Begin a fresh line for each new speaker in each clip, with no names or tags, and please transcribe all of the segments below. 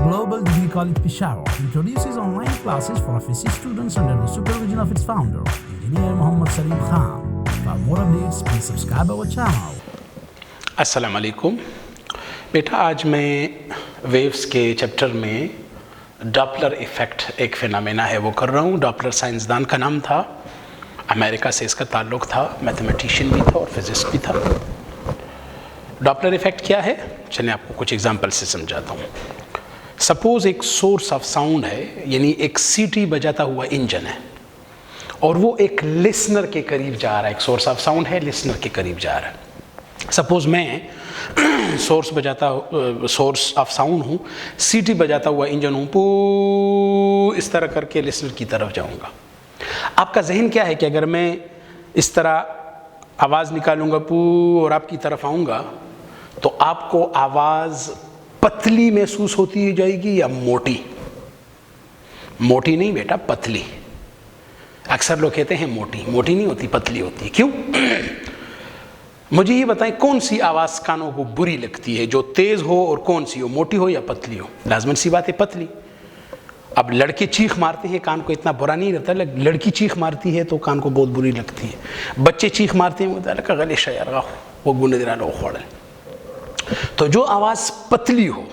Global Degree College Peshawar introduces online classes for FSC students under the supervision of its founder, Engineer Muhammad Salim Khan. For more updates, please subscribe our channel.
अस्सलाम वालेकुम बेटा, आज मैं waves के chapter में Doppler effect एक phenomena है वो कर रहा हूँ। डॉपलर साइंसदान का नाम था, अमेरिका से इसका ताल्लुक़ था, मैथमेटिशियन भी था और फिज़िक्स भी था। डॉपलर इफ़ेक्ट क्या है, चलिए आपको कुछ एग्जांपल से समझाता हूँ। सपोज़ एक सोर्स ऑफ साउंड है, यानी एक सीटी बजाता हुआ इंजन है और वो एक लिसनर के करीब जा रहा है। एक सोर्स ऑफ साउंड है, लिसनर के करीब जा रहा है। सपोज़ मैं सोर्स ऑफ साउंड हूँ, सीटी बजाता हुआ इंजन हूँ, पू इस तरह करके लिसनर की तरफ जाऊँगा। आपका जहन क्या है कि अगर मैं इस तरह आवाज़ निकालूंगा पू और आपकी तरफ आऊँगा तो आपको आवाज़ पतली महसूस होती जाएगी या मोटी? मोटी नहीं बेटा, पतली। अक्सर लोग कहते हैं मोटी, मोटी नहीं होती, पतली होती है। क्यों? मुझे ये बताएं, कौन सी आवाज़ कानों को बुरी लगती है, जो तेज़ हो और कौन सी हो, मोटी हो या पतली हो? लाजमन सी बात है पतली। अब लड़के चीख मारते हैं, कान को इतना बुरा नहीं लगता, लड़की चीख मारती है तो कान को बहुत बुरी लगती है। बच्चे चीख मारते हैं वो गले शयार वो गुनदरा लो खोड़। तो जो आवाज़ पतली हो,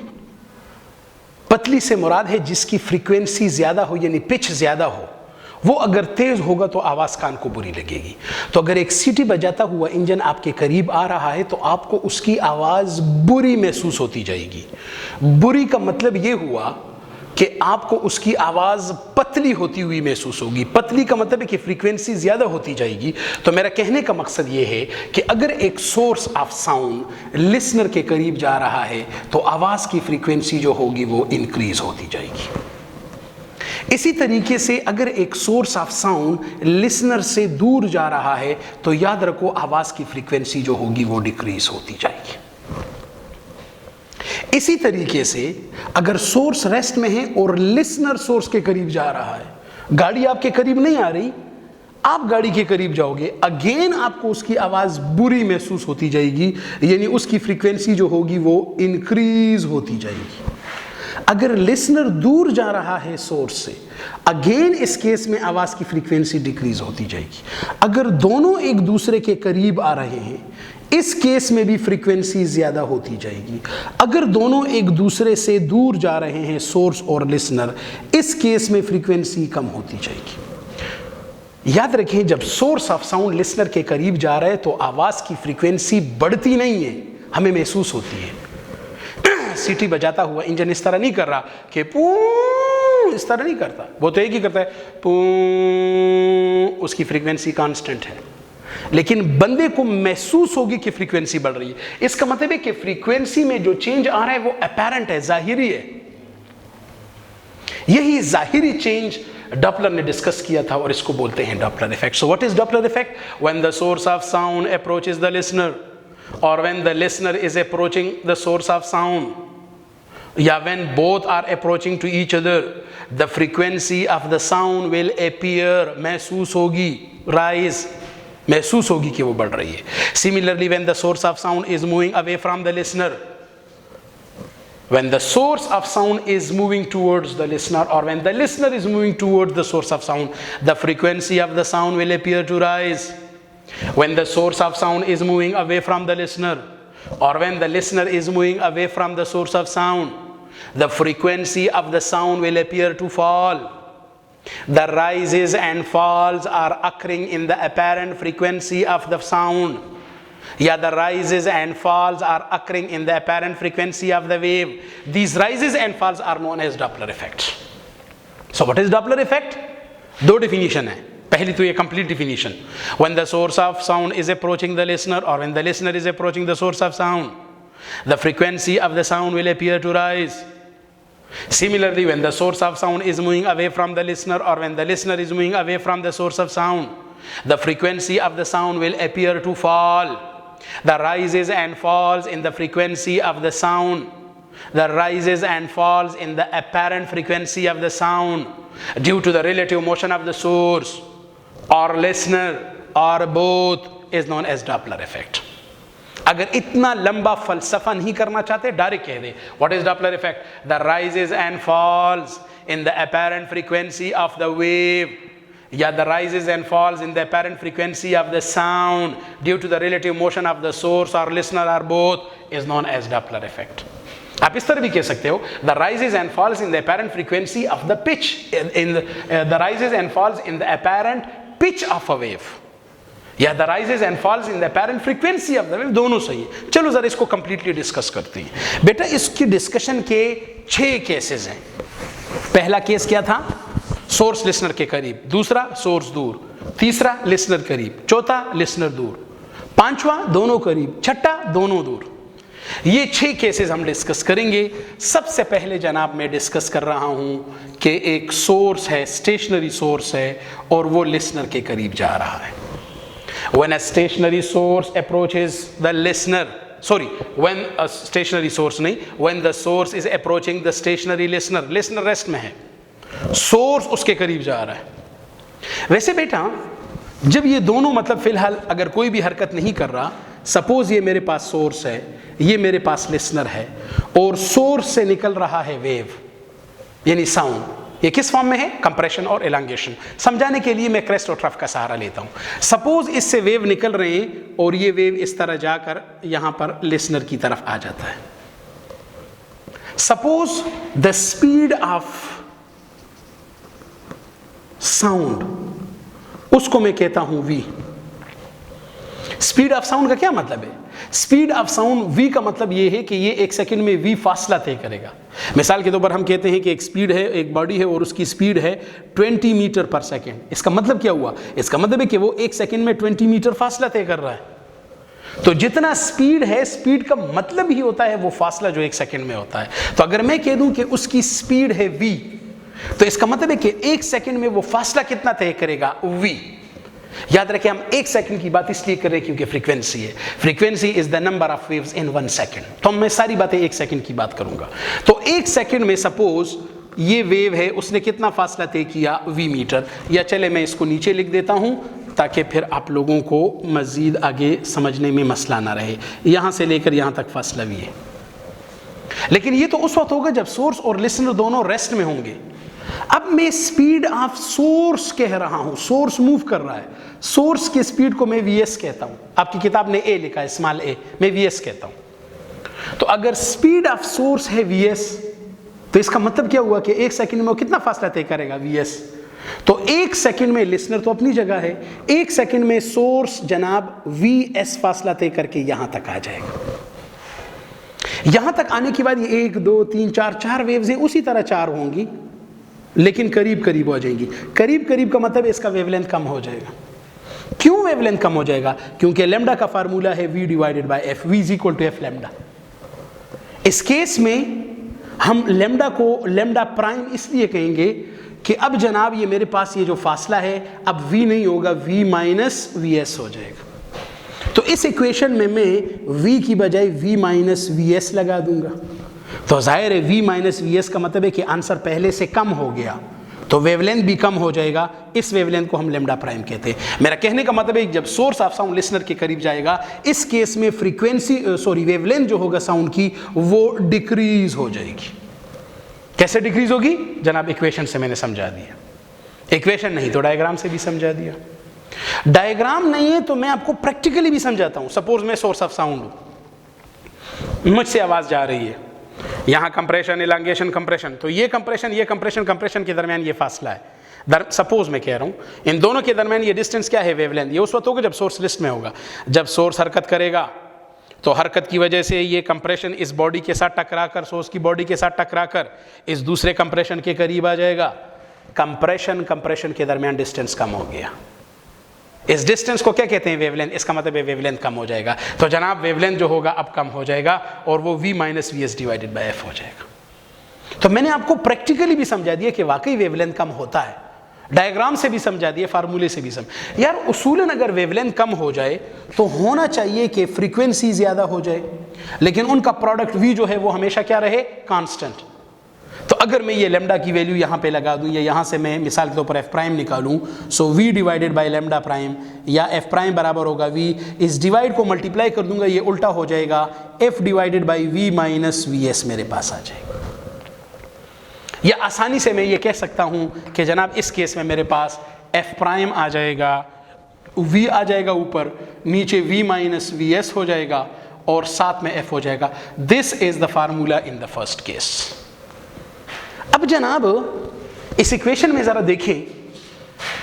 पतली से मुराद है जिसकी फ्रीक्वेंसी ज़्यादा हो, यानी पिच ज़्यादा हो, वो अगर तेज़ होगा तो आवाज़ कान को बुरी लगेगी। तो अगर एक सीटी बजाता हुआ इंजन आपके करीब आ रहा है तो आपको उसकी आवाज़ बुरी महसूस होती जाएगी। बुरी का मतलब ये हुआ कि आपको उसकी आवाज़ पतली होती हुई महसूस होगी। पतली का मतलब है कि फ्रीक्वेंसी ज़्यादा होती जाएगी। तो मेरा कहने का मकसद ये है कि अगर एक सोर्स ऑफ साउंड लिसनर के करीब जा रहा है तो आवाज़ की फ्रीक्वेंसी जो होगी वो इंक्रीज होती जाएगी। इसी तरीके से अगर एक सोर्स ऑफ साउंड लिसनर से दूर जा रहा है तो याद रखो आवाज़ की फ्रीक्वेंसी जो होगी वो डिक्रीज होती जाएगी। इसी तरीके से अगर सोर्स रेस्ट में है और लिसनर सोर्स के करीब जा रहा है, गाड़ी आपके करीब नहीं आ रही, आप गाड़ी के करीब जाओगे, अगेन आपको उसकी आवाज़ बुरी महसूस होती जाएगी, यानी उसकी फ्रीक्वेंसी जो होगी वो इंक्रीज होती जाएगी। अगर लिसनर दूर जा रहा है सोर्स से, अगेन इस केस में आवाज़ की फ्रीक्वेंसी डिक्रीज होती जाएगी। अगर दोनों एक दूसरे के करीब आ रहे हैं, इस केस में भी फ्रीक्वेंसी ज़्यादा होती जाएगी। अगर दोनों एक दूसरे से दूर जा रहे हैं, सोर्स और लिसनर, इस केस में फ्रीक्वेंसी कम होती जाएगी। याद रखें, जब सोर्स ऑफ साउंड लिसनर के करीब जा रहा है तो आवाज़ की फ्रीक्वेंसी बढ़ती नहीं है, हमें महसूस होती है। सीटी बजाता हुआ इंजन इस तरह नहीं कर रहा कि पू, इस तरह नहीं करता, वो तो एक ही करता है पू, उसकी फ्रीक्वेंसी कांस्टेंट है। लेकिन बंदे को महसूस होगी कि फ्रीक्वेंसी बढ़ रही है। इसका मतलब है कि फ्रीक्वेंसी में जो चेंज आ रहा है वो अपैरेंट है, जाहिरी है। यही जाहिरी चेंज डॉपलर ने डिस्कस किया था और इसको बोलते हैं Doppler effect. So what is Doppler effect? When the source of sound approaches the listener, or when the listener is approaching the source of sound, या when both are approaching to each other, the frequency of the sound will appear, महसूस होगी, rise, महसूस होगी कि वो बढ़ रही है। Similarly, when the source of sound is moving away from the listener, when the source of sound is moving towards the listener, or when the listener is moving towards the source of sound, the frequency of the sound will appear to rise. When the source of sound is moving away from the listener, or when the listener is moving away from the source of sound, the frequency of the sound will appear to fall. The rises and falls are occurring in the apparent frequency of the sound. Yeah, the rises and falls are occurring in the apparent frequency of the wave. These rises and falls are known as Doppler effect. So what is Doppler effect? दो definition है। पहली तो ये complete definition. When the source of sound is approaching the listener, or when the listener is approaching the source of sound, the frequency of the sound will appear to rise. Similarly, when the source of sound is moving away from the listener, or when the listener is moving away from the source of sound, the frequency of the sound will appear to fall. The rises and falls in the frequency of the sound, the rises and falls in the apparent frequency of the sound due to the relative motion of the source or listener or both is known as Doppler effect. अगर इतना लंबा फलसफा नहीं करना चाहते, direct कह दे what is Doppler effect, the rises and falls in the apparent frequency of the wave, या the rises and falls in the apparent frequency of the sound due to the relative motion of the source or listener or both is known as Doppler effect. आप इस तरह भी कह सकते हो the rises and falls in the apparent frequency of the pitch in the rises and falls in the apparent pitch of a wave, या the rises and falls in the apparent frequency of the wave, दोनों सही है। चलो जरा इसको completely discuss करते हैं। बेटा इसकी डिस्कशन के 6 केसेस हैं। पहला केस क्या था, सोर्स लिसनर के करीब, दूसरा सोर्स दूर, तीसरा लिसनर करीब, चौथा लिसनर दूर, पांचवा दोनों करीब, छठा दोनों दूर। ये 6 केसेस हम डिस्कस करेंगे। सबसे पहले जनाब मैं डिस्कस कर रहा हूं कि एक सोर्स है, स्टेशनरी सोर्स है और वो लिसनर के करीब जा रहा है। When a stationary source approaches the listener, sorry, when a stationary source नहीं, when the source is approaching the stationary listener, listener rest में है, सोर्स उसके करीब जा रहा है। वैसे बेटा जब ये दोनों मतलब फिलहाल अगर कोई भी हरकत नहीं कर रहा, सपोज ये मेरे पास सोर्स है, ये मेरे पास लिसनर है और सोर्स से निकल रहा है वेव यानी साउंड, ये किस फॉर्म में है, कंप्रेशन और एलांगेशन। समझाने के लिए मैं क्रेस्ट और ट्रफ का सहारा लेता हूं। सपोज इससे वेव निकल रहे हैं और ये वेव इस तरह जाकर यहां पर लिसनर की तरफ आ जाता है। Suppose the speed of sound, उसको मैं कहता हूं v। स्पीड ऑफ साउंड का क्या मतलब है, स्पीड ऑफ साउंड v का मतलब यह है कि ये 1 सेकंड में v फासला तय करेगा। मिसाल के तौर पर हम कहते हैं कि एक स्पीड है, एक बॉडी है और उसकी स्पीड है 20 मीटर पर सेकंड। इसका मतलब क्या हुआ, इसका मतलब है कि वो 1 सेकंड में 20 मीटर फासला तय कर रहा है। तो जितना स्पीड है, स्पीड का मतलब ही होता है वो फासला जो 1 सेकंड में होता है। तो अगर मैं कह दूं कि उसकी स्पीड है v, तो इसका मतलब है कि 1 सेकंड में वो फासला कितना तय करेगा, v। याद रखें हम 1 सेकंड की बात इसलिए कर रहे हैं क्योंकि फ्रीक्वेंसी है। Frequency is the number of waves in 1 second. तो मैं सारी बातें 1 सेकंड की बात करूंगा। तो 1 सेकंड में सपोज ये वेव है, उसने कितना फासला तय किया, v मीटर। या चले मैं इसको नीचे लिख देता हूं ताकि फिर आप लोगों को मजीद आगे समझने में मसला ना रहे। यहां से लेकर यहां तक फासला v है, लेकिन ये तो उस वक्त होगा जब सोर्स और लिसनर दोनों रेस्ट में होंगे। अब मैं स्पीड ऑफ सोर्स कह रहा हूं, सोर्स मूव कर रहा है, सोर्स की स्पीड को मैं वीएस कहता हूं। आपकी किताब ने ए लिखा है, स्मॉल ए, मैं वीएस कहता हूं। तो अगर स्पीड ऑफ सोर्स है वीएस, तो इसका मतलब क्या हुआ कि 1 सेकंड में वो कितना फासला तय करेगा, वीएस। तो 1 सेकंड में लिसनर तो अपनी जगह है, 1 सेकंड में सोर्स जनाब वीएस फासला तय करके यहां तक आ जाएगा। यहां तक आने के बाद ये 1 2 3 4 वेव्स हैं, उसी तरह 4 होंगी लेकिन करीब करीब हो जाएंगी। करीब करीब का मतलब इसका वेवलेंथ कम हो जाएगा। क्यों वेवलेंथ कम हो जाएगा, क्योंकि लैम्डा का फार्मूला है v divided by f, v is equal to f lambda. इस केस में हम लैम्डा को लैम्डा प्राइम इसलिए कहेंगे कि अब जनाब ये मेरे पास ये जो फासला है अब v नहीं होगा, v माइनस vs हो जाएगा। तो इस इक्वेशन में मैं v की बजाय v माइनस vs लगा दूंगा। तो जाहिर है v माइनस वीएस का मतलब है कि आंसर पहले से कम हो गया, तो वेवलेंथ भी कम हो जाएगा। इस वेवलेंथ को हम लैम्डा प्राइम कहते हैं। मेरा कहने का मतलब है कि जब सोर्स ऑफ साउंड लिसनर के करीब जाएगा, इस केस में वेवलेंथ जो होगा साउंड की वो डिक्रीज हो जाएगी। कैसे डिक्रीज होगी जनाब, इक्वेशन से मैंने समझा दिया। इक्वेशन नहीं तो डायग्राम से भी समझा दिया। डायग्राम नहीं है तो मैं आपको प्रैक्टिकली भी समझाता हूं। सपोज मैं सोर्स ऑफ साउंड हूं, मुझसे आवाज जा रही है, यहां कंप्रेशन, इलांगेशन, कंप्रेशन, तो ये कंप्रेशन के दरमियान ये फासला है। सपोज मैं कह रहा हूं इन दोनों के दरमियान ये डिस्टेंस क्या है, वेवलेंथ। ये उस वक्त होगा जब सोर्स लिस्ट में होगा। जब सोर्स हरकत करेगा तो हरकत की वजह से ये कंप्रेशन इस बॉडी के साथ टकराकर, सोर्स की बॉडी के साथ टकराकर इस दूसरे कंप्रेशन के करीब आ जाएगा। कंप्रेशन के दरमियान डिस्टेंस कम हो गया। इस डिस्टेंस को क्या कहते हैं, वेवलेंथ। इसका मतलब है वेवलेंथ कम हो जाएगा। तो जनाब वेवलेंथ जो होगा अब कम हो जाएगा और वो v minus VS divided by f हो जाएगा। तो मैंने आपको प्रैक्टिकली भी समझा दिया कि वाकई वेवलेंथ कम होता है, डायग्राम से भी समझा दिया, फार्मूले से भी यार उसूलन अगर वेवलेंथ कम हो जाए तो होना चाहिए कि फ्रीक्वेंसी ज्यादा हो जाए, लेकिन उनका प्रोडक्ट v जो है वो हमेशा क्या रहे, कांस्टेंट। तो अगर मैं ये लेमडा की वैल्यू यहाँ पे लगा दूँ या यहाँ से मैं मिसाल के तौर पर एफ प्राइम निकालूँ, so V divided by lambda prime या एफ प्राइम बराबर होगा वी, इस डिवाइड को मल्टीप्लाई कर दूंगा, ये उल्टा हो जाएगा, F divided by V minus V S मेरे पास आ जाएगा। या आसानी से मैं ये कह सकता हूँ कि जनाब इस केस में मेरे पास एफ प्राइम आ जाएगा, वी आ जाएगा ऊपर, नीचे वी माइनस वी एस हो जाएगा और साथ में एफ हो जाएगा। This is the formula in the first case. अब जनाब इस इक्वेशन में जरा देखें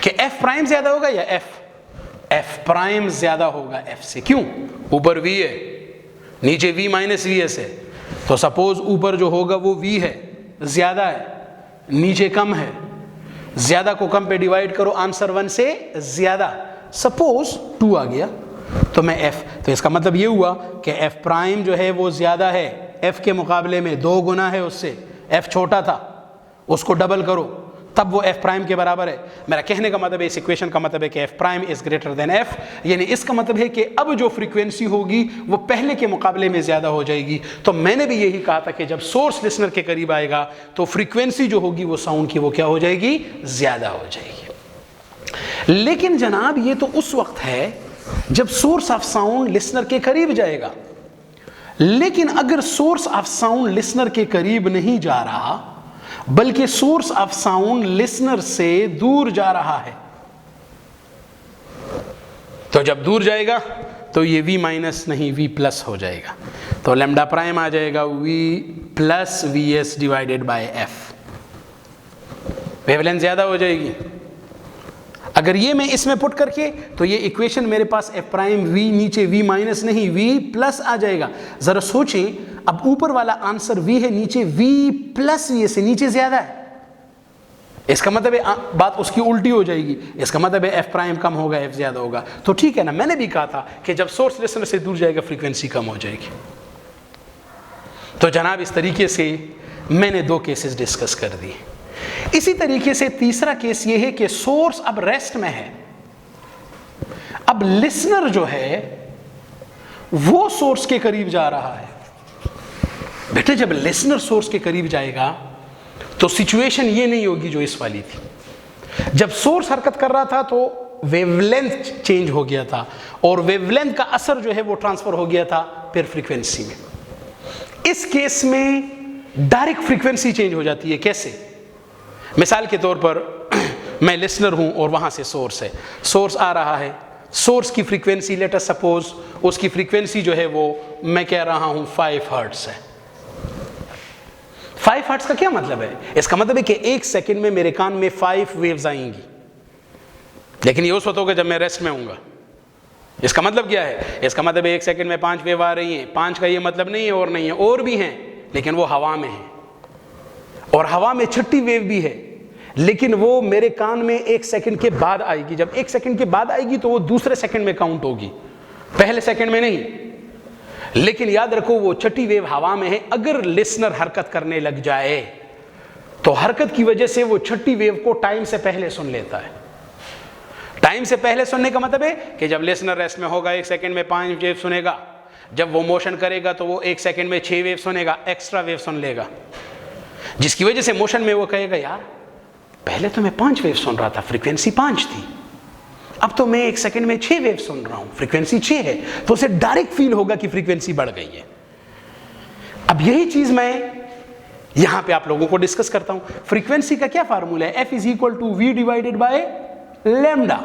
कि एफ प्राइम ज्यादा होगा या एफ प्राइम ज्यादा होगा एफ से। क्यों? ऊपर वी है, नीचे वी माइनस वी एस है, तो सपोज ऊपर जो होगा वो वी है, ज्यादा है, नीचे कम है, ज्यादा को कम पे डिवाइड करो, आंसर 1 से ज्यादा, सपोज 2 आ गया तो मैं एफ, तो इसका मतलब ये हुआ कि एफ प्राइम जो है वो ज्यादा है एफ के मुकाबले में, 2 गुना है उससे, एफ छोटा था उसको डबल करो तब वो एफ प्राइम के बराबर है। मेरा कहने का मतलब है, इस इक्वेशन का मतलब है कि F prime is greater than F, यानी इसका मतलब है कि अब जो फ्रीक्वेंसी होगी वो पहले के मुकाबले में ज्यादा हो जाएगी। तो मैंने भी यही कहा था कि जब सोर्स लिसनर के करीब आएगा तो फ्रीक्वेंसी जो होगी वो साउंड की वो क्या हो जाएगी, ज्यादा हो जाएगी। लेकिन जनाब ये तो उस वक्त है जब सोर्स ऑफ साउंड लिसनर के करीब जाएगा, लेकिन अगर सोर्स ऑफ साउंड लिसनर के करीब नहीं जा रहा बल्कि सोर्स ऑफ साउंड लिसनर से दूर जा रहा है, तो जब दूर जाएगा तो ये v माइनस नहीं v प्लस हो जाएगा, तो लैम्डा प्राइम आ जाएगा v plus V S divided by F, wavelength ज्यादा हो जाएगी। अगर ये मैं इसमें पुट करके, तो ये इक्वेशन मेरे पास एफ प्राइम वी नीचे वी माइनस नहीं वी प्लस आ जाएगा। जरा सोचें, अब ऊपर वाला आंसर वी है, नीचे वी प्लस वी से नीचे ज्यादा है, इसका मतलब है बात उसकी उल्टी हो जाएगी, इसका मतलब है एफ प्राइम कम होगा एफ ज्यादा होगा। तो ठीक है ना, मैंने भी कहा था कि जब सोर्स लिसनर से दूर जाएगा फ्रीक्वेंसी कम हो जाएगी। तो जनाब इस तरीके से मैंने 2 केसेस डिस्कस कर दिए। इसी तरीके से तीसरा केस ये है कि सोर्स अब रेस्ट में है, अब लिसनर जो है वो सोर्स के करीब जा रहा है। बेटे जब लिसनर सोर्स के करीब जाएगा तो सिचुएशन ये नहीं होगी जो इस वाली थी। जब सोर्स हरकत कर रहा था तो वेवलेंथ चेंज हो गया था और वेवलेंथ का असर जो है वो ट्रांसफर हो गया था फिर फ्रीक्वेंसी में। इस केस में डायरेक्ट फ्रीक्वेंसी चेंज हो जाती है। कैसे? मिसाल के तौर पर मैं लिसनर हूं और वहां से सोर्स है, सोर्स आ रहा है, सोर्स की फ्रीक्वेंसी लेट अस सपोज उसकी फ्रीक्वेंसी जो है वो मैं कह रहा हूं 5 हर्ट्ज है। 5 हर्ट्ज का क्या मतलब है? इसका मतलब है कि 1 सेकंड में मेरे कान में 5 वेव्स आएंगी, लेकिन ये उस वक्त होगा जब मैं रेस्ट में हूंगा। इसका मतलब क्या है? इसका मतलब है 1 सेकंड में 5 वेव आ रही हैं। 5 का ये मतलब नहीं है और नहीं है, और भी हैं, लेकिन वो हवा में है और हवा में छठी वेव भी है, लेकिन वो मेरे कान में 1 सेकंड के बाद आएगी। जब 1 सेकंड के बाद आएगी तो वो दूसरे सेकंड में काउंट होगी, पहले सेकंड में नहीं। लेकिन याद रखो वो छठी वेव हवा में है। अगर लिसनर हरकत करने लग जाए तो हरकत की वजह से वो छठी वेव को टाइम से पहले सुन लेता है। टाइम से पहले सुनने का मतलब है कि जब लिसनर रेस्ट में होगा 1 सेकंड में 5 वेव सुनेगा, जब वो मोशन करेगा तो वो 1 सेकंड में 6 वेव सुनेगा, एक्स्ट्रा वेव सुन लेगा, जिसकी वजह से मोशन में वो कहेगा यार पहले तो मैं 5 वेव सुन रहा था, फ्रीक्वेंसी 5 थी, अब तो मैं 1 सेकंड में 6 वेव सुन रहा हूं, फ्रीक्वेंसी 6 है। तो उसे डायरेक्ट फील होगा कि फ्रीक्वेंसी बढ़ गई है। अब यही चीज मैं यहां पे आप लोगों को डिस्कस करता हूं। फ्रीक्वेंसी का क्या फार्मूला है? F = v divided by lambda.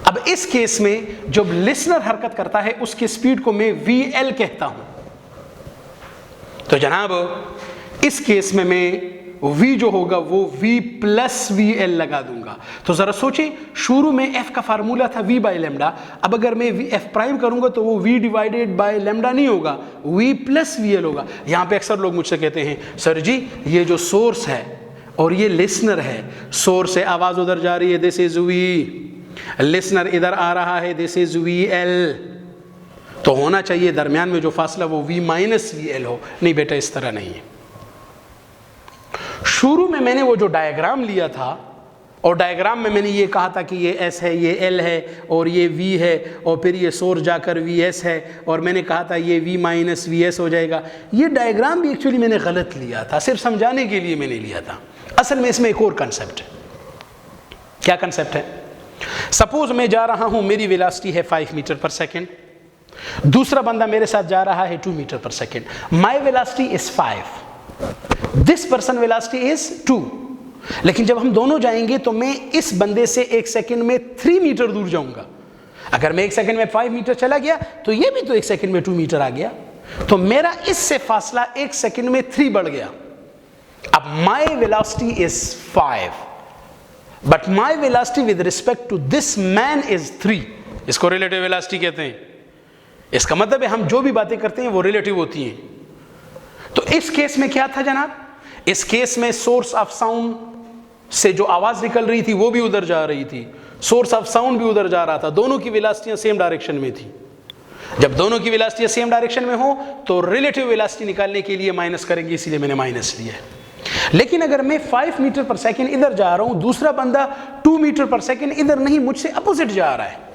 अब इस केस में जब लिसनर हरकत करता है उसकी स्पीड को मैं VL कहता हूं। तो जनाब इस केस में मैं V जो होगा वो V प्लस VL लगा दूंगा। तो जरा सोचिए, शुरू में F का फार्मूला था V बाय लैम्डा, अब अगर मैं F प्राइम करूंगा तो वो V डिवाइडेड बाय लैम्डा नहीं होगा, V प्लस VL होगा। यहां पे अक्सर लोग मुझसे कहते हैं सर जी ये जो सोर्स है और ये लिसनर है, सोर्स से आवाज उधर जा रही है दिस इज V, लिसनर इधर आ रहा है दिस इज VL, तो होना चाहिए दरमियान में जो फासला वो V माइनस VL हो। नहीं बेटा, इस तरह नहीं है। शुरू में मैंने वो जो डायग्राम लिया था और डायग्राम में मैंने ये कहा था कि ये S है, ये L है और ये V है, और फिर ये सोर्स जाकर VS है, और मैंने कहा था ये V माइनस VS हो जाएगा। ये डायग्राम भी एक्चुअली मैंने गलत लिया था, सिर्फ समझाने के लिए मैंने लिया था। असल में इसमें एक और कंसेप्ट है। क्या कंसेप्ट है? सपोज मैं जा रहा हूं, मेरी वेलोसिटी है 5 मीटर पर सेकेंड, दूसरा बंदा मेरे साथ जा रहा है 2 मीटर पर second. My velocity is 5, this person velocity is 2। लेकिन जब हम दोनों जाएंगे तो मैं इस बंदे से 1 सेकेंड में 3 मीटर दूर जाऊंगा। अगर मैं 1 सेकेंड में 5 मीटर चला गया तो ये भी तो 1 सेकेंड में 2 मीटर आ गया, तो मेरा इससे फासला 1 सेकेंड में 3 बढ़ गया। अब my velocity is 5, but my velocity with respect to this man is 3। इसको रिलेटिव वेलोसिटी कहते हैं। इसका मतलब है हम जो भी बातें करते हैं वो रिलेटिव होती हैं। तो इस केस में क्या था जनाब? इस केस में सोर्स ऑफ साउंड से जो आवाज निकल रही थी वो भी उधर जा रही थी, सोर्स ऑफ साउंड भी उधर जा रहा था, दोनों की वेलोसिटियां सेम डायरेक्शन में थी। जब दोनों की वेलोसिटियां सेम डायरेक्शन में हो तो रिलेटिव वेलोसिटी निकालने के लिए माइनस करेंगे, इसीलिए मैंने माइनस लिया है। लेकिन अगर मैं 5 मीटर पर सेकेंड इधर जा रहा हूं, दूसरा बंदा 2 मीटर पर सेकेंड इधर नहीं, मुझसे अपोजिट जा रहा है।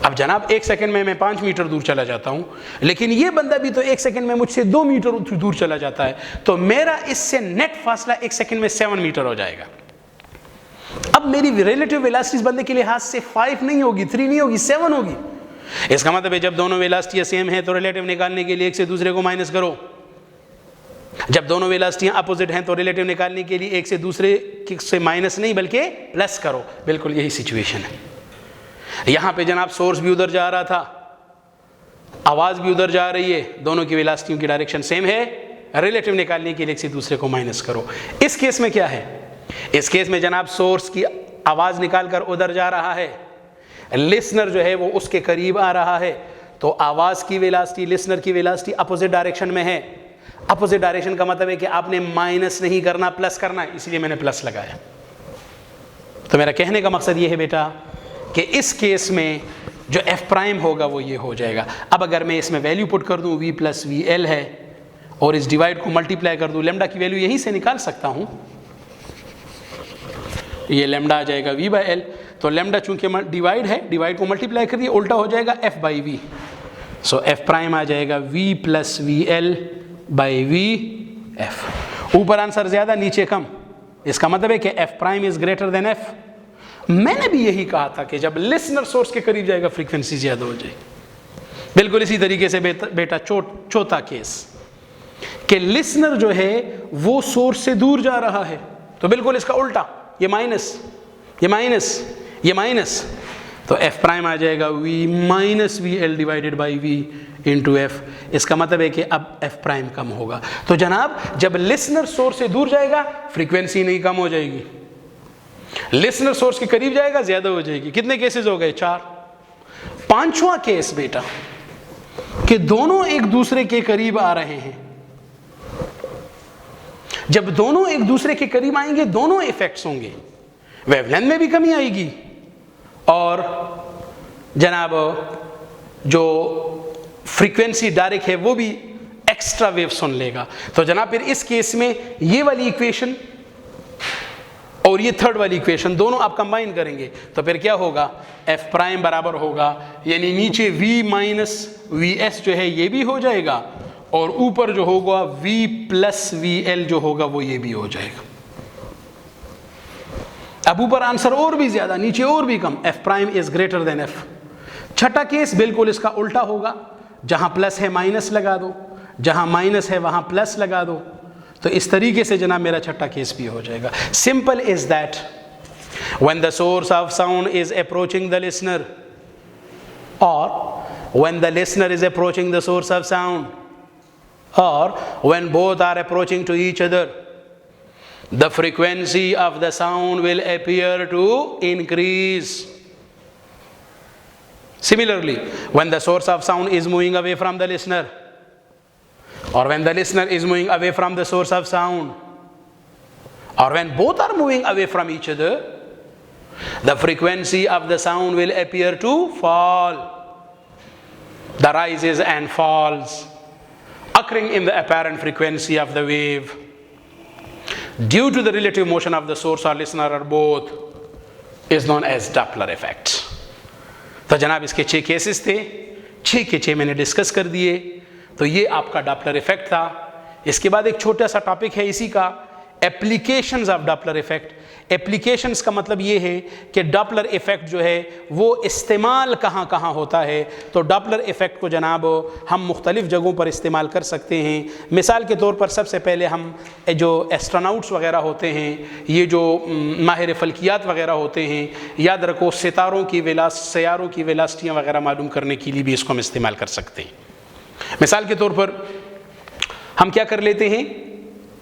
अब जनाब 1 सेकेंड में मैं 5 मीटर दूर चला जाता हूं, लेकिन ये बंदा भी तो 1 सेकेंड में मुझसे 2 मीटर दूर चला जाता है, तो मेरा इससे नेट फासला 1 सेकेंड में 7 मीटर हो जाएगा। अब मेरी रिलेटिव वेलोसिटी इस बंदे के लिए हाथ से 5 नहीं होगी, 3 नहीं होगी, 7 होगी। इसका मतलब है जब दोनों वेलोसिटियां सेम है तो रिलेटिव निकालने के लिए एक से दूसरे को माइनस करो, जब दोनों वेलोसिटियां अपोजिट हैं तो रिलेटिव निकालने के लिए एक से दूसरे से माइनस नहीं बल्कि प्लस करो। बिल्कुल यही सिचुएशन है। यहां पे जनाब सोर्स भी उधर जा रहा था, आवाज भी उधर जा रही है, दोनों की वेलोसिटियों की डायरेक्शन सेम है, रिलेटिव निकालने के लिए एक से दूसरे को माइनस करो। इस केस में क्या है? इस केस में जनाब सोर्स की आवाज निकाल कर उधर जा रहा है, लिसनर जो है वो उसके करीब आ रहा है, तो आवाज की वेलोसिटी, लिसनर की वेलोसिटी अपोजिट डायरेक्शन में है। अपोजिट डायरेक्शन का मतलब है कि आपने माइनस नहीं करना, प्लस करना है, इसलिए मैंने प्लस लगाया। तो मेरा कहने का मकसद ये है बेटा कि इस केस में जो एफ प्राइम होगा वो ये हो जाएगा। अब अगर मैं इसमें वैल्यू पुट कर दूं, v प्लस वी एल है, और इस डिवाइड को मल्टीप्लाई कर दूं, लेमडा की वैल्यू यहीं से निकाल सकता हूं, ये लेमडा आ जाएगा v बाई एल। तो लेमडा चूंकि डिवाइड है, डिवाइड को मल्टीप्लाई कर दिया, उल्टा हो जाएगा f by V. So F prime आ जाएगा v plus V L by V F. ऊपर आंसर ज्यादा नीचे कम, इसका मतलब है कि F prime is greater than F. मैंने भी यही कहा था कि जब लिसनर सोर्स के करीब जाएगा फ्रीक्वेंसी ज्यादा हो जाएगी। बिल्कुल इसी तरीके से बेटा चौथा केस कि लिसनर जो है वो सोर्स से दूर जा रहा है, तो बिल्कुल इसका उल्टा, ये माइनस, ये माइनस, ये माइनस, तो एफ प्राइम आ जाएगा V minus V L divided by V into F. इसका मतलब है कि अब एफ प्राइम कम होगा। तो जनाब जब लिसनर सोर्स से दूर जाएगा फ्रीक्वेंसी नहीं कम हो जाएगी, लिसनर सोर्स के करीब जाएगा ज्यादा हो जाएगी। कितने केसेस हो गए? 4। पांचवा केस बेटा कि दोनों एक दूसरे के करीब आ रहे हैं। जब दोनों एक दूसरे के करीब आएंगे दोनों इफेक्ट्स होंगे, वेवलेंथ में भी कमी आएगी और जनाब जो फ्रीक्वेंसी डायरेक्ट है वो भी एक्स्ट्रा वेव सुन लेगा। तो जनाब फिर इस केस में ये वाली इक्वेशन और ये थर्ड वाली इक्वेशन दोनों आप कंबाइन करेंगे तो फिर क्या होगा? एफ प्राइम बराबर होगा, यानी नीचे v माइनस वी एस जो है ये भी हो जाएगा और ऊपर जो होगा v प्लस वी एल जो होगा वो ये भी हो जाएगा। अब ऊपर आंसर और भी ज्यादा, नीचे और भी कम, F prime is greater than F. छठा केस बिल्कुल इसका उल्टा होगा, जहां प्लस है माइनस लगा दो, जहां माइनस है वहां प्लस लगा दो। तो इस तरीके से जनाब मेरा छठा केस भी हो जाएगा। Simple is that when the source of sound is approaching the listener और when the listener is approaching the source of sound और when both are approaching to each other, the frequency of the sound will appear to increase. Similarly, when the source of sound is moving away from the listener or when the listener is moving away from the source of sound or when both are moving away from each other, the frequency of the sound will appear to fall. The rises and falls occurring in the apparent frequency of the wave due to the relative motion of the source or listener or both. Is known as Doppler effect. तो जनाब इसके 6 cases थे, 6 के 6 मैंने discuss कर दिए। तो ये आपका डॉपलर इफेक्ट था। इसके बाद एक छोटा सा टॉपिक है इसी का, applications of Doppler effect. Applications का मतलब ये है कि डॉपलर इफेक्ट जो है वो इस्तेमाल कहाँ कहाँ होता है। तो डॉपलर इफेक्ट को जनाब हम मुख्तलिफ़ जगहों पर इस्तेमाल कर सकते हैं। मिसाल के तौर पर सबसे पहले हम जो एस्ट्रोनॉट्स वगैरह होते हैं, ये जो माहिर फल्कियात वगैरह होते हैं, याद रखो सितारों की सैयारों की वेलासिटियाँ वगैरह मालूम करने के लिए भी इसको हम इस्तेमाल कर सकते हैं। मिसाल के तौर पर हम क्या कर लेते हैं,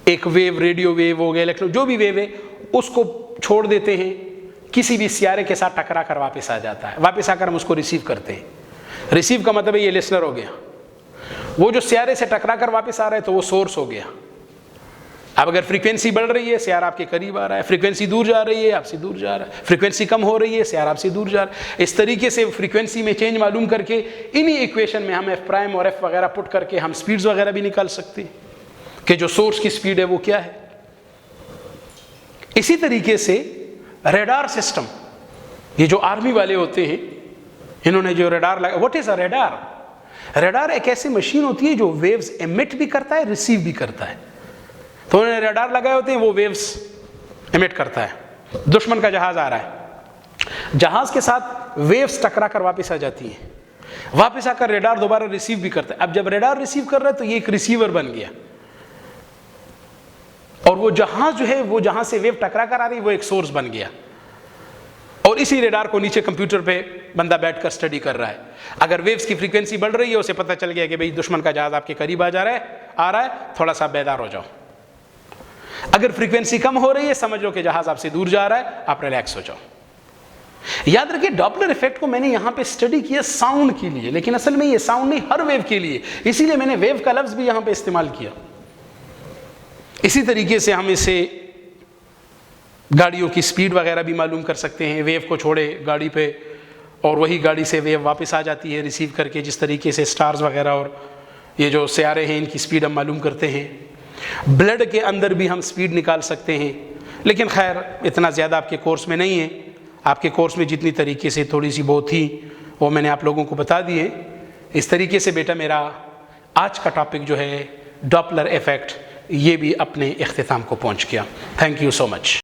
एक वेव, रेडियो वेव हो गया, इलेक्ट्रो जो भी वेव है, उसको छोड़ देते हैं, किसी भी सियारे के साथ टकरा कर वापस आ जाता है। वापस आकर हम उसको रिसीव करते हैं। रिसीव का मतलब है ये लिसनर हो गया। वो जो सियारे से टकरा कर वापस आ रहा है तो वो सोर्स हो गया। अब अगर फ्रीक्वेंसी बढ़ रही है, सियारा आपके करीब आ रहा है, फ्रीक्वेंसी दूर जा रही है, आपसे दूर जा रहा है, फ्रीक्वेंसी कम हो रही है, सियारा आपसे दूर जा रहा है। इस तरीके से फ्रीक्वेंसी में चेंज मालूम करके इन्हीं इक्वेशन में हम एफ प्राइम और एफ वगैरह पुट करके हम स्पीड्स वगैरह भी निकाल सकते हैं कि जो सोर्स की स्पीड है वो क्या है। इसी तरीके से रेडार सिस्टम, ये जो आर्मी वाले होते हैं, इन्होंने जो रेडार लगा, what is a radar? Radar एक ऐसी मशीन होती है जो वेव्स एमिट भी करता है, रिसीव भी करता है। तो उन्होंने रेडार लगाए होते हैं, वो वेव्स एमिट करता है। दुश्मन का जहाज आ रहा है, जहाज के साथ वेव्स टकरा कर वापस आ जाती है, वापस आकर रेडार दोबारा रिसीव भी करता है। अब जब रेडार रिसीव कर रहा है तो ये एक रिसीवर बन गया, और वो जहाज जो है वो जहां से वेव टकरा कर आ रही है वो एक सोर्स बन गया। और इसी रेडार को नीचे कंप्यूटर पे बंदा बैठकर स्टडी कर रहा है। अगर वेव्स की फ्रीक्वेंसी बढ़ रही है, उसे पता चल गया कि भाई दुश्मन का जहाज आपके करीब आ रहा है, थोड़ा सा बेदार हो जाओ। अगर फ्रीक्वेंसी कम हो रही है, समझ लो कि जहाज आपसे दूर जा रहा है, आप रिलैक्स हो जाओ। याद रखिए, डॉपलर इफेक्ट को मैंने यहां पे स्टडी किया साउंड के लिए, लेकिन असल में ये साउंड नहीं, हर वेव के लिए, इसीलिए मैंने वेव का लफ्ज भी यहां पे इस्तेमाल किया। इसी तरीके से हम इसे गाड़ियों की स्पीड वगैरह भी मालूम कर सकते हैं। वेव को छोड़े गाड़ी पे और वही गाड़ी से वेव वापस आ जाती है रिसीव करके, जिस तरीके से स्टार्स वगैरह और ये जो सियारे हैं इनकी स्पीड हम मालूम करते हैं। ब्लड के अंदर भी हम स्पीड निकाल सकते हैं, लेकिन खैर इतना ज़्यादा आपके कोर्स में नहीं है। आपके कोर्स में जितनी तरीके से थोड़ी सी बहुत थी वो मैंने आप लोगों को बता दी है। इस तरीके से बेटा मेरा आज का टॉपिक जो है डॉपलर इफेक्ट, ये भी अपने इख्तिताम को पहुंच गया। Thank you so much.